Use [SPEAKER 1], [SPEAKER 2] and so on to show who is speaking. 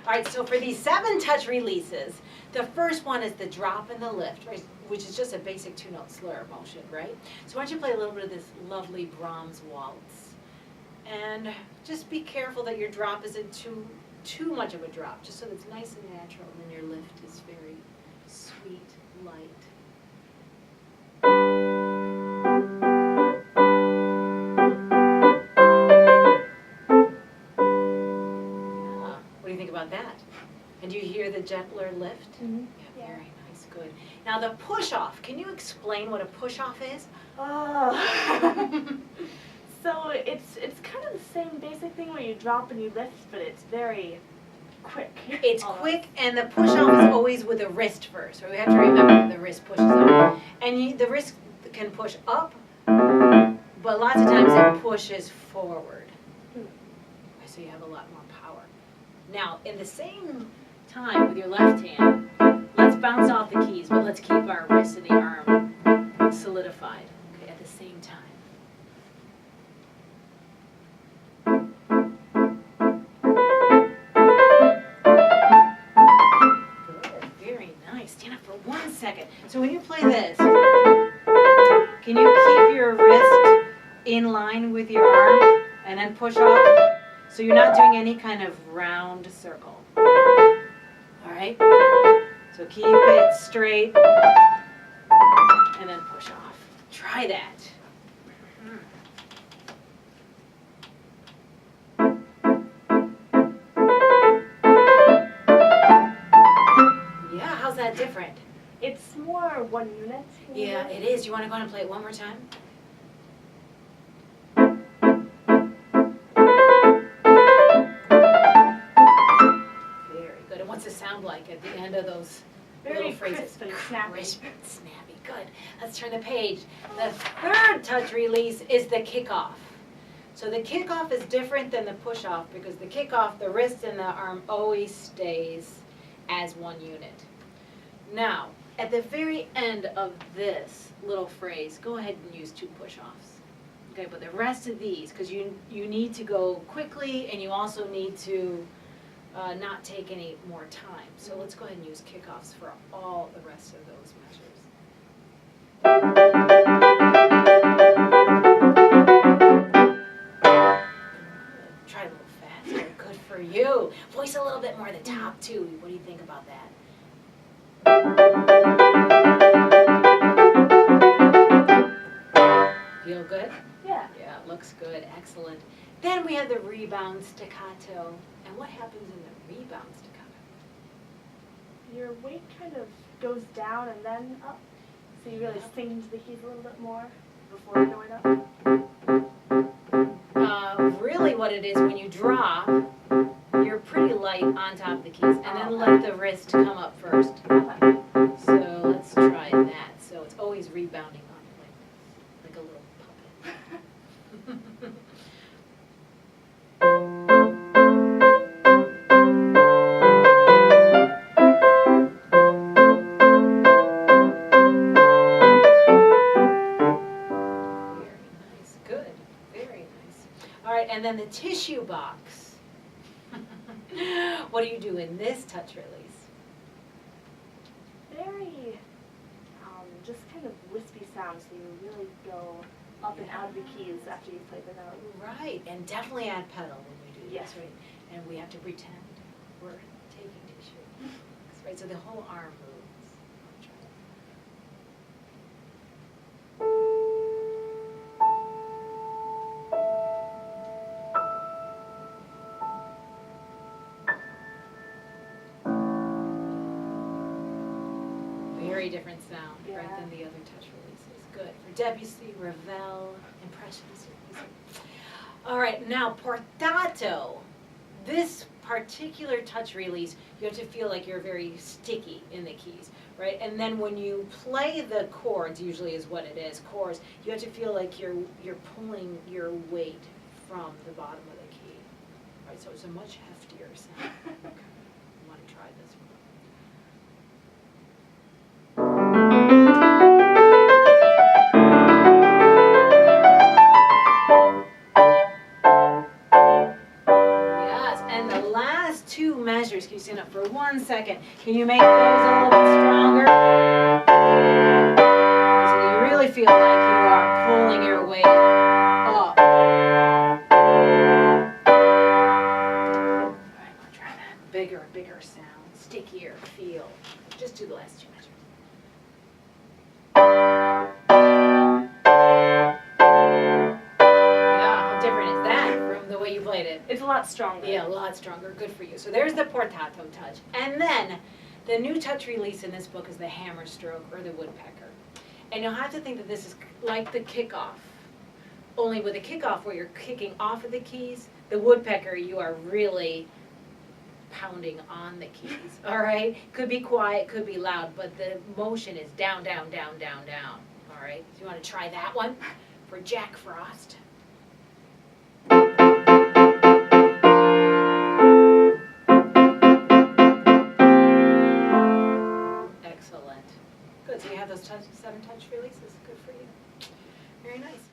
[SPEAKER 1] All right, so for these 7 touch releases, the first one is the drop and the lift, right, which is just a basic 2-note slur motion, right? So why don't you play a little bit of this lovely Brahms waltz. And just be careful that your drop isn't too much of a drop, just so that it's nice and natural, and then your lift is very sweet, light. What do you think about that? And do you hear the gentler lift?
[SPEAKER 2] Mm-hmm.
[SPEAKER 1] Yeah, very nice, good. Now the push-off, can you explain what a push-off is?
[SPEAKER 2] Oh. So it's kind of the same basic thing where you drop and you lift, but it's very quick.
[SPEAKER 1] It's quick, and the push-off is always with the wrist first. Right? We have to remember the wrist pushes up. And the wrist can push up, but lots of times it pushes forward. So you have a lot more power. Now, in the same time with your left hand, let's bounce off the keys, but let's keep our wrist and the arm solidified, okay, at the same time. Good, very nice. Stand up for 1 second. So when you play this, can you keep your wrist in line with your arm and then push off? So you're not doing any kind of round circle. All right? So keep it straight and then push off. Try that. Yeah, how's that different?
[SPEAKER 2] It's more 1 unit.
[SPEAKER 1] Yeah, it is. You want to go on and play it one more time? What's it sound like at the end of those little phrases?
[SPEAKER 2] Crisp and snappy.
[SPEAKER 1] Crisp and snappy. Good. Let's turn the page. The third touch release is the kickoff. So the kickoff is different than the push-off because the kickoff, the wrist and the arm always stays as 1 unit. Now, at the very end of this little phrase, go ahead and use 2 push-offs. Okay, but the rest of these, because you need to go quickly and you also need to not take any more time. So let's go ahead and use kickoffs for all the rest of those measures. Try a little faster. Good for you. Voice a little bit more at the top too. What do you think about that? Feel good?
[SPEAKER 2] Yeah.
[SPEAKER 1] Yeah, it looks good. Excellent. Then we have the rebound staccato. And what happens in the rebound staccato?
[SPEAKER 2] Your weight kind of goes down and then up. So you really sing to the keys a little bit more before going up.
[SPEAKER 1] Really what it is, when you drop, you're pretty light on top of the keys. And then let the wrist come up first. So let's try that. So it's always rebounding on like a little puppet. And then the tissue box. What do you do in this touch release?
[SPEAKER 2] Very, just kind of wispy sound, so you really go up and out of the keys after you play the note.
[SPEAKER 1] Right, and definitely add pedal when we do
[SPEAKER 2] Yes.
[SPEAKER 1] this, right? And we have to pretend we're taking tissue. Right, so the whole arm moves. Very different sound, right, than the other touch releases. Good. For Debussy, Ravel, Impressionist music. All right, now Portato. This particular touch release, you have to feel like you're very sticky in the keys, right? And then when you play the chords, usually is what it is, chords, you have to feel like you're pulling your weight from the bottom of the key. Right, so it's a much heftier sound. Okay. You want to try this one. measures. Can you stand up for 1 second? Can you make those a little bit stronger? So you really feel like you are pulling your weight up. Alright, we'll try that. Bigger sound, stickier feel. Just do the last 2 measures. You played it.
[SPEAKER 2] It's a lot stronger.
[SPEAKER 1] Yeah, a lot stronger. Good for you. So there's the portato touch. And then the new touch release in this book is the hammer stroke or the woodpecker. And you'll have to think that this is like the kickoff. Only with a kickoff where you're kicking off of the keys, the woodpecker you are really pounding on the keys. All right? Could be quiet, could be loud, but the motion is down, down, down, down, down. All right? So you want to try that one for Jack Frost. Excellent. Good. So you have those 7 touch releases. Good for you. Very nice.